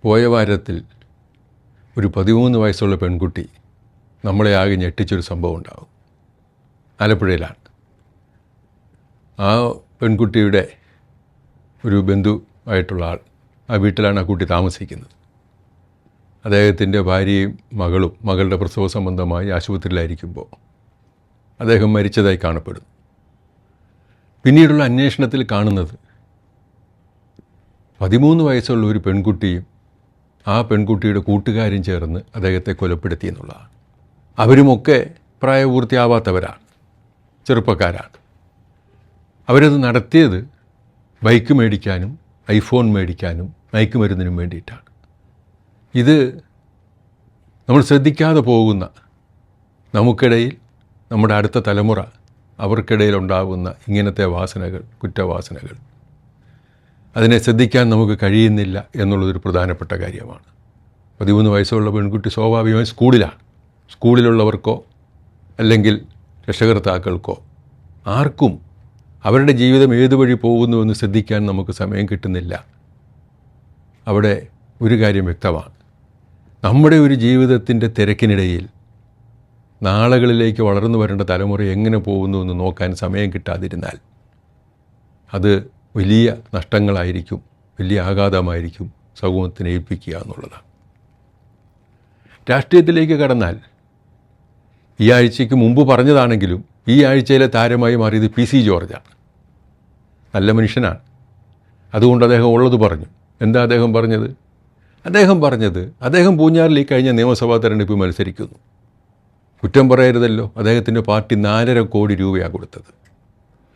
പോയ വാരത്തിൽ ഒരു 13 വയസ്സുള്ള പെൺകുട്ടി നമ്മളെ ആകെ ഞെട്ടിച്ചൊരു സംഭവം ഉണ്ടാകും. ആലപ്പുഴയിലാണ്. ആ പെൺകുട്ടിയുടെ ഒരു ബന്ധു ആയിട്ടുള്ള ആൾ, ആ വീട്ടിലാണ് ആ കുട്ടി താമസിക്കുന്നത്. അദ്ദേഹത്തിൻ്റെ ഭാര്യയും മകളും മകളുടെ പ്രസവ സംബന്ധമായി ആശുപത്രിയിലായിരിക്കുമ്പോൾ അദ്ദേഹം മരിച്ചതായി കാണപ്പെടുന്നു. പിന്നീടുള്ള അന്വേഷണത്തിൽ കാണുന്നത് 13 വയസ്സുള്ള ഒരു പെൺകുട്ടിയും ആ പെൺകുട്ടിയുടെ കൂട്ടുകാരും ചേർന്ന് അദ്ദേഹത്തെ കൊലപ്പെടുത്തി എന്നുള്ളതാണ്. അവരുമൊക്കെ പ്രായപൂർത്തിയാവാത്തവരാണ്, ചെറുപ്പക്കാരാണ്. അവരത് നടത്തിയത് ബൈക്ക് മേടിക്കാനും ഐഫോൺ മേടിക്കാനും മയക്കുമരുന്നിനും വേണ്ടിയിട്ടാണ്. ഇത് നമ്മൾ ശ്രദ്ധിക്കാതെ പോകുന്ന, നമുക്കിടയിൽ നമ്മുടെ അടുത്ത തലമുറ അവർക്കിടയിൽ ഉണ്ടാകുന്ന ഇങ്ങനത്തെ വാസനകൾ, കുറ്റവാസനകൾ, അതിനെ ശ്രദ്ധിക്കാൻ നമുക്ക് കഴിയുന്നില്ല എന്നുള്ളതൊരു പ്രധാനപ്പെട്ട കാര്യമാണ്. 13 വയസ്സുള്ള പെൺകുട്ടി സ്വാഭാവികമായി സ്കൂളിലാണ്. സ്കൂളിലുള്ളവർക്കോ അല്ലെങ്കിൽ രക്ഷകർത്താക്കൾക്കോ ആർക്കും അവരുടെ ജീവിതം ഏതുവഴി പോകുന്നുവെന്ന് ശ്രദ്ധിക്കാൻ നമുക്ക് സമയം കിട്ടുന്നില്ല. അവിടെ ഒരു കാര്യം വ്യക്തമാണ്. നമ്മുടെ ഒരു ജീവിതത്തിൻ്റെ തിരക്കിനിടയിൽ നാളുകളിലേക്ക് വളർന്നു വരേണ്ട തലമുറ എങ്ങനെ പോകുന്നുവെന്ന് നോക്കാൻ സമയം കിട്ടാതിരുന്നാൽ അത് വലിയ നഷ്ടങ്ങളായിരിക്കും, വലിയ ആഘാതമായിരിക്കും സമൂഹത്തിനെ ഏൽപ്പിക്കുക എന്നുള്ളതാണ്. രാഷ്ട്രീയത്തിലേക്ക് കടന്നാൽ ഈ ആഴ്ചയ്ക്ക് മുമ്പ് പറഞ്ഞതാണെങ്കിലും ഈ ആഴ്ചയിലെ താരമായി മാറിയത് PC ജോർജാണ്. നല്ല മനുഷ്യനാണ്. അതുകൊണ്ട് അദ്ദേഹം ഉള്ളത് പറഞ്ഞു. എന്താ അദ്ദേഹം പറഞ്ഞത്? അദ്ദേഹം പൂഞ്ഞാറിൽ ഈ കഴിഞ്ഞ നിയമസഭാ തെരഞ്ഞെടുപ്പ് മത്സരിക്കുന്നു. കുറ്റം പറയരുതല്ലോ, അദ്ദേഹത്തിൻ്റെ പാർട്ടി 4.5 കോടി രൂപയാണ് കൊടുത്തത്.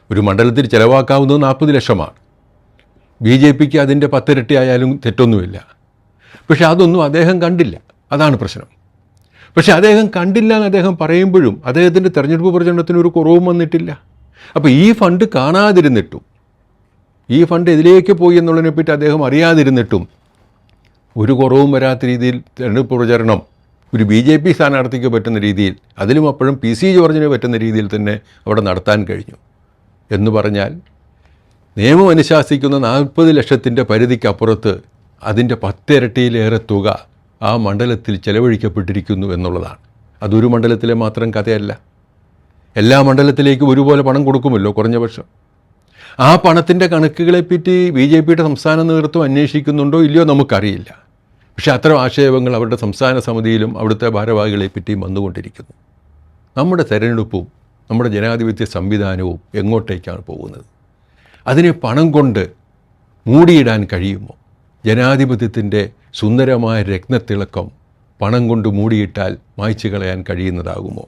ഒരു മണ്ഡലത്തിൽ ചിലവാക്കാവുന്നത് 40 ലക്ഷമാണ്. BJPക്ക് അതിൻ്റെ 10 ഇരട്ടി ആയാലും തെറ്റൊന്നുമില്ല. പക്ഷെ അതൊന്നും അദ്ദേഹം കണ്ടില്ല. അതാണ് പ്രശ്നം. പക്ഷെ അദ്ദേഹം കണ്ടില്ല എന്ന് അദ്ദേഹം പറയുമ്പോഴും അദ്ദേഹത്തിൻ്റെ തെരഞ്ഞെടുപ്പ് പ്രചരണത്തിന് ഒരു കുറവും വന്നിട്ടില്ല. അപ്പോൾ ഈ ഫണ്ട് കാണാതിരുന്നിട്ടും, ഈ ഫണ്ട് ഇതിലേക്ക് പോയി എന്നുള്ളതിനെപ്പറ്റി അദ്ദേഹം അറിയാതിരുന്നിട്ടും ഒരു കുറവും വരാത്ത രീതിയിൽ തെരഞ്ഞെടുപ്പ് പ്രചരണം ഒരു BJP സ്ഥാനാർത്ഥിക്ക് പറ്റുന്ന രീതിയിൽ, അതിലും അപ്പോഴും PC ജോർജിന് പറ്റുന്ന രീതിയിൽ തന്നെ അവിടെ നടത്താൻ കഴിഞ്ഞു എന്ന് പറഞ്ഞാൽ, നിയമം അനുശാസിക്കുന്ന 40 ലക്ഷത്തിൻ്റെ പരിധിക്കപ്പുറത്ത് അതിൻ്റെ 10 ഇരട്ടിയിലേറെ തുക ആ മണ്ഡലത്തിൽ ചെലവഴിക്കപ്പെട്ടിരിക്കുന്നു എന്നുള്ളതാണ്. അതൊരു മണ്ഡലത്തിലെ മാത്രം കഥയല്ല. എല്ലാ മണ്ഡലത്തിലേക്കും ഒരുപോലെ പണം കൊടുക്കുമല്ലോ കുറഞ്ഞ പക്ഷം. ആ പണത്തിൻ്റെ കണക്കുകളെപ്പറ്റി BJPയുടെ സംസ്ഥാന നേതൃത്വം അന്വേഷിക്കുന്നുണ്ടോ ഇല്ലയോ നമുക്കറിയില്ല. പക്ഷേ അത്തരം ആക്ഷേപങ്ങൾ അവരുടെ സംസ്ഥാന സമിതിയിലും അവിടുത്തെ ഭാരവാഹികളെപ്പറ്റിയും വന്നുകൊണ്ടിരിക്കുന്നു. നമ്മുടെ തെരഞ്ഞെടുപ്പും നമ്മുടെ ജനാധിപത്യ സംവിധാനവും എങ്ങോട്ടേക്കാണ് പോകുന്നത്? അതിനെ പണം കൊണ്ട് മൂടിയിടാൻ കഴിയുമോ? ജനാധിപത്യത്തിൻ്റെ സുന്ദരമായ രത്നത്തിളക്കം പണം കൊണ്ട് മൂടിയിട്ടാൽ മായ്ച്ചു കളയാൻ കഴിയുന്നതാകുമോ?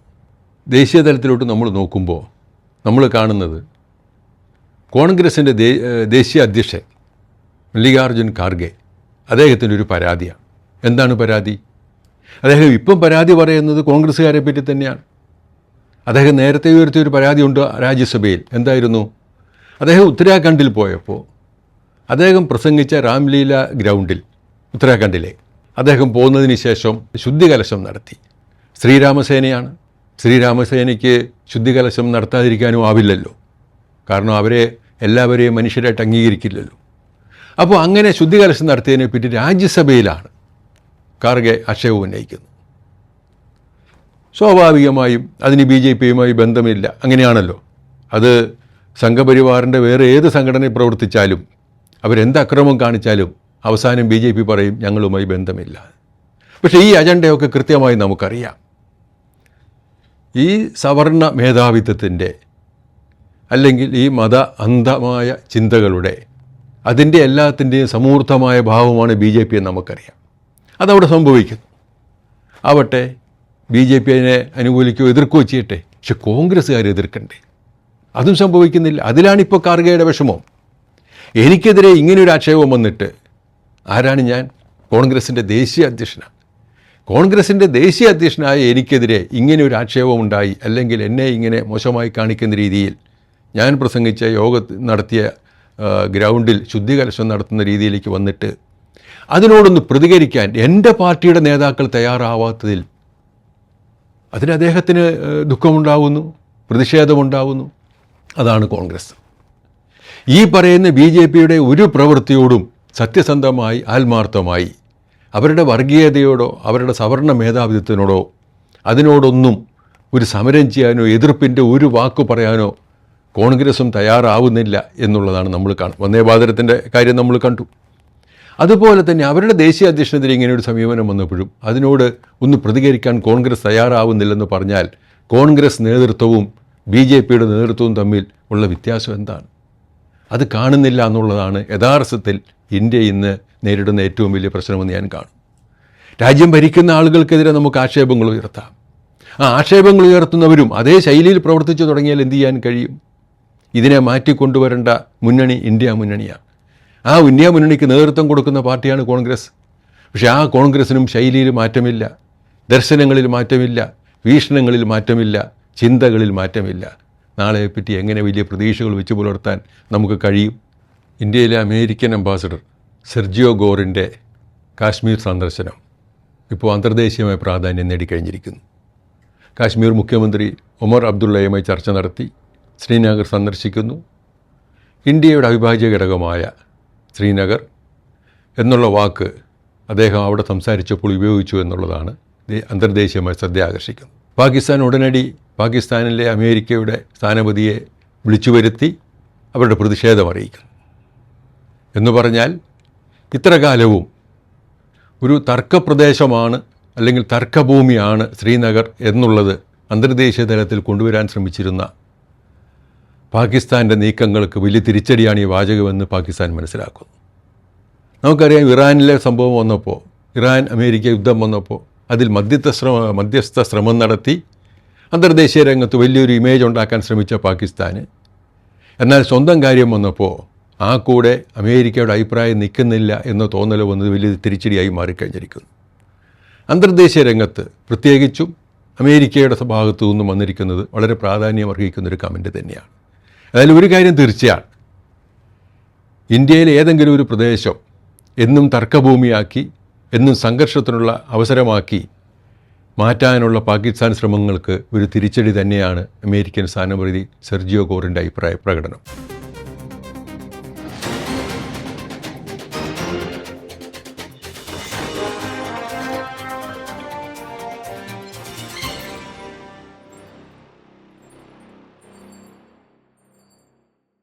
ദേശീയ തലത്തിലോട്ട് നമ്മൾ നോക്കുമ്പോൾ നമ്മൾ കാണുന്നത് കോൺഗ്രസിൻ്റെ ദേശീയ അധ്യക്ഷൻ മല്ലികാർജുൻ ഖാർഗെ, അദ്ദേഹത്തിനൊരു പരാതിയാണ്. എന്താണ് പരാതി? അദ്ദേഹം ഇപ്പം പരാതി പറയുന്നത് കോൺഗ്രസ്സുകാരെ പറ്റി തന്നെയാണ്. അദ്ദേഹം നേരത്തെ ഉയർത്തിയൊരു പരാതിയുണ്ട് രാജ്യസഭയിൽ. എന്തായിരുന്നു? അദ്ദേഹം ഉത്തരാഖണ്ഡിൽ പോയപ്പോൾ അദ്ദേഹം പ്രസംഗിച്ച രാംലീല ഗ്രൗണ്ടിൽ, ഉത്തരാഖണ്ഡിലെ, അദ്ദേഹം പോകുന്നതിന് ശേഷം ശുദ്ധികലശം നടത്തി. ശ്രീരാമസേനയാണ്. ശ്രീരാമസേനയ്ക്ക് ശുദ്ധികലശം നടത്താതിരിക്കാനും ആവില്ലല്ലോ. കാരണം അവരെ എല്ലാവരെയും മനുഷ്യരായിട്ട് അംഗീകരിക്കില്ലല്ലോ. അപ്പോൾ അങ്ങനെ ശുദ്ധികലശം നടത്തിയതിനെപ്പറ്റി രാജ്യസഭയിലാണ് ഖാർഗെ ആക്ഷേപം ഉന്നയിക്കുന്നത്. സ്വാഭാവികമായും അതിന് BJPയുമായി ബന്ധമില്ല, അങ്ങനെയാണല്ലോ. അത് സംഘപരിവാറിൻ്റെ വേറെ ഏത് സംഘടനയിൽ പ്രവർത്തിച്ചാലും അവരെന്ത് അക്രമം കാണിച്ചാലും അവസാനം BJP പറയും ഞങ്ങളുമായി ബന്ധമില്ല. പക്ഷേ ഈ അജണ്ടയൊക്കെ കൃത്യമായി നമുക്കറിയാം. ഈ സവർണ മേധാവിത്വത്തിൻ്റെ അല്ലെങ്കിൽ ഈ മത അന്ധമായ ചിന്തകളുടെ, അതിൻ്റെ എല്ലാത്തിൻ്റെയും സമൂർത്തമായ ഭാവമാണ് BJP എന്ന് നമുക്കറിയാം. അതവിടെ സംഭവിക്കുന്നു. ആവട്ടെ, BJP അതിനെ അനുകൂലിക്കുകയോ എതിർക്കുകയോ ചെയ്യട്ടെ. പക്ഷെ കോൺഗ്രസ്സുകാർ എതിർക്കണ്ടേ? അതും സംഭവിക്കുന്നില്ല. അതിലാണിപ്പോൾ ഖാർഗെയുടെ വിഷമം. എനിക്കെതിരെ ഇങ്ങനെയൊരു ആക്ഷേപം വന്നിട്ട് ആരാണ് ഞാൻ? കോൺഗ്രസിൻ്റെ ദേശീയ അധ്യക്ഷനാണ്. കോൺഗ്രസിൻ്റെ ദേശീയ അധ്യക്ഷനായ എനിക്കെതിരെ ഇങ്ങനെയൊരു ആക്ഷേപം ഉണ്ടായി, അല്ലെങ്കിൽ എന്നെ ഇങ്ങനെ മോശമായി കാണിക്കുന്ന രീതിയിൽ ഞാൻ പ്രസംഗിച്ച നടത്തിയ ഗ്രൗണ്ടിൽ ശുദ്ധികലശം നടത്തുന്ന രീതിയിലേക്ക് വന്നിട്ട് അതിനോടൊന്ന് പ്രതികരിക്കാൻ എൻ്റെ പാർട്ടിയുടെ നേതാക്കൾ തയ്യാറാവാത്തതിൽ അതിന് അദ്ദേഹത്തിന് ദുഃഖമുണ്ടാവുന്നു, പ്രതിഷേധമുണ്ടാവുന്നു. അതാണ് കോൺഗ്രസ്. ഈ പറയുന്ന BJPയുടെ ഒരു പ്രവൃത്തിയോടും സത്യസന്ധമായി, ആത്മാർത്ഥമായി അവരുടെ വർഗീയതയോടോ അവരുടെ സവർണ മേധാവിത്വത്തിനോടോ അതിനോടൊന്നും ഒരു സമരം ചെയ്യാനോ എതിർപ്പിൻ്റെ ഒരു വാക്ക് പറയാനോ കോൺഗ്രസും തയ്യാറാവുന്നില്ല എന്നുള്ളതാണ് നമ്മൾ കാണുന്നത്. വന്ദേ ഭാരതത്തിൻ്റെ കാര്യം നമ്മൾ കണ്ടു. അതുപോലെ തന്നെ അവരുടെ ദേശീയ അധ്യക്ഷനെതിരെ ഇങ്ങനെ ഒരു സമീപനം വന്നപ്പോഴും അതിനോട് ഒന്ന് പ്രതികരിക്കാൻ കോൺഗ്രസ് തയ്യാറാവുന്നില്ലെന്ന് പറഞ്ഞാൽ കോൺഗ്രസ് നേതൃത്വവും BJPയുടെ നേതൃത്വവും തമ്മിൽ ഉള്ള വ്യത്യാസം എന്താണ്? അത് കാണുന്നില്ല എന്നുള്ളതാണ് യഥാർത്ഥത്തിൽ ഇന്ത്യ ഇന്ന് നേരിടുന്ന ഏറ്റവും വലിയ പ്രശ്നമെന്ന് ഞാൻ കാണും. രാജ്യം ഭരിക്കുന്ന ആളുകൾക്കെതിരെ നമുക്ക് ആക്ഷേപങ്ങൾ ഉയർത്താം. ആ ആക്ഷേപങ്ങൾ ഉയർത്തുന്നവരും അതേ ശൈലിയിൽ പ്രവർത്തിച്ചു തുടങ്ങിയാൽ എന്ത് ചെയ്യാൻ കഴിയും? ഇതിനെ മാറ്റിക്കൊണ്ടുവരേണ്ട മുന്നണി ഇന്ത്യ മുന്നണിയാണ്. ആ ഇന്ത്യ മുന്നണിക്ക് നേതൃത്വം കൊടുക്കുന്ന പാർട്ടിയാണ് കോൺഗ്രസ്. പക്ഷേ ആ കോൺഗ്രസിനും ശൈലിയിൽ മാറ്റമില്ല, ദർശനങ്ങളിൽ മാറ്റമില്ല, വീക്ഷണങ്ങളിൽ മാറ്റമില്ല, ചിന്തകളിൽ മാറ്റമില്ല. നാളെപ്പറ്റി എങ്ങനെ വലിയ പ്രതീക്ഷകൾ വെച്ച് പുലർത്താൻ നമുക്ക് കഴിയും? ഇന്ത്യയിലെ അമേരിക്കൻ അംബാസഡർ സെർജിയോ ഗോറിൻ്റെ കാശ്മീർ സന്ദർശനം ഇപ്പോൾ അന്തർദേശീയമായ പ്രാധാന്യം നേടിക്കഴിഞ്ഞിരിക്കുന്നു. കാശ്മീർ മുഖ്യമന്ത്രി ഒമർ അബ്ദുള്ളയുമായി ചർച്ച നടത്തി ശ്രീനഗർ സന്ദർശിക്കുന്നു. ഇന്ത്യയുടെ അവിഭാജ്യ ഘടകമായ ശ്രീനഗർ എന്നുള്ള വാക്ക് അദ്ദേഹം അവിടെ സംസാരിച്ചപ്പോൾ ഉപയോഗിച്ചു എന്നുള്ളതാണ് അന്തർദേശീയമായി ശ്രദ്ധ ആകർഷിക്കുന്നത്. പാകിസ്ഥാൻ ഉടനടി പാകിസ്ഥാനിലെ അമേരിക്കയുടെ സ്ഥാനപതിയെ വിളിച്ചു വരുത്തി അവരുടെ പ്രതിഷേധം അറിയിക്കുന്നു. എന്ന് പറഞ്ഞാൽ ഇത്ര കാലവും ഒരു തർക്കപ്രദേശമാണ് അല്ലെങ്കിൽ തർക്കഭൂമിയാണ് ശ്രീനഗർ എന്നുള്ളത് അന്തർദേശീയ തലത്തിൽ കൊണ്ടുവരാൻ ശ്രമിച്ചിരുന്ന പാകിസ്ഥാൻ്റെ നീക്കങ്ങൾക്ക് വലിയ തിരിച്ചടിയാണ് ഈ വാചകമെന്ന് പാകിസ്ഥാൻ മനസ്സിലാക്കുന്നു. നമുക്കറിയാം, ഇറാനിലെ സംഭവം വന്നപ്പോൾ, ഇറാൻ അമേരിക്ക യുദ്ധം വന്നപ്പോൾ അതിൽ മധ്യസ്ഥ ശ്രമം നടത്തി അന്തർദേശീയ രംഗത്ത് വലിയൊരു ഇമേജ് ഉണ്ടാക്കാൻ ശ്രമിച്ച പാകിസ്ഥാന്, എന്നാൽ സ്വന്തം കാര്യം വന്നപ്പോൾ ആ കൂടെ അമേരിക്കയുടെ അഭിപ്രായം നിൽക്കുന്നില്ല എന്ന തോന്നൽ വന്നത് വലിയ തിരിച്ചടിയായി മാറിക്കഴിഞ്ഞിരിക്കുന്നു. അന്തർദേശീയ രംഗത്ത് പ്രത്യേകിച്ചും അമേരിക്കയുടെ ഭാഗത്തു നിന്നും വന്നിരിക്കുന്നത് വളരെ പ്രാധാന്യം അർഹിക്കുന്നൊരു കമൻറ്റ് തന്നെയാണ്. അതായത് ഒരു കാര്യം തീർച്ചയാണ്, ഇന്ത്യയിലെ ഏതെങ്കിലും ഒരു പ്രദേശം എന്നും തർക്കഭൂമിയാക്കി എന്നും സംഘർഷത്തിനുള്ള അവസരമാക്കി മാറ്റാനുള്ള പാകിസ്ഥാൻ ശ്രമങ്ങൾക്ക് ഒരു തിരിച്ചടി തന്നെയാണ് അമേരിക്കൻ സ്ഥാനപതി സെർജിയോ ഗോറിൻ്റെ അഭിപ്രായ പ്രകടനം.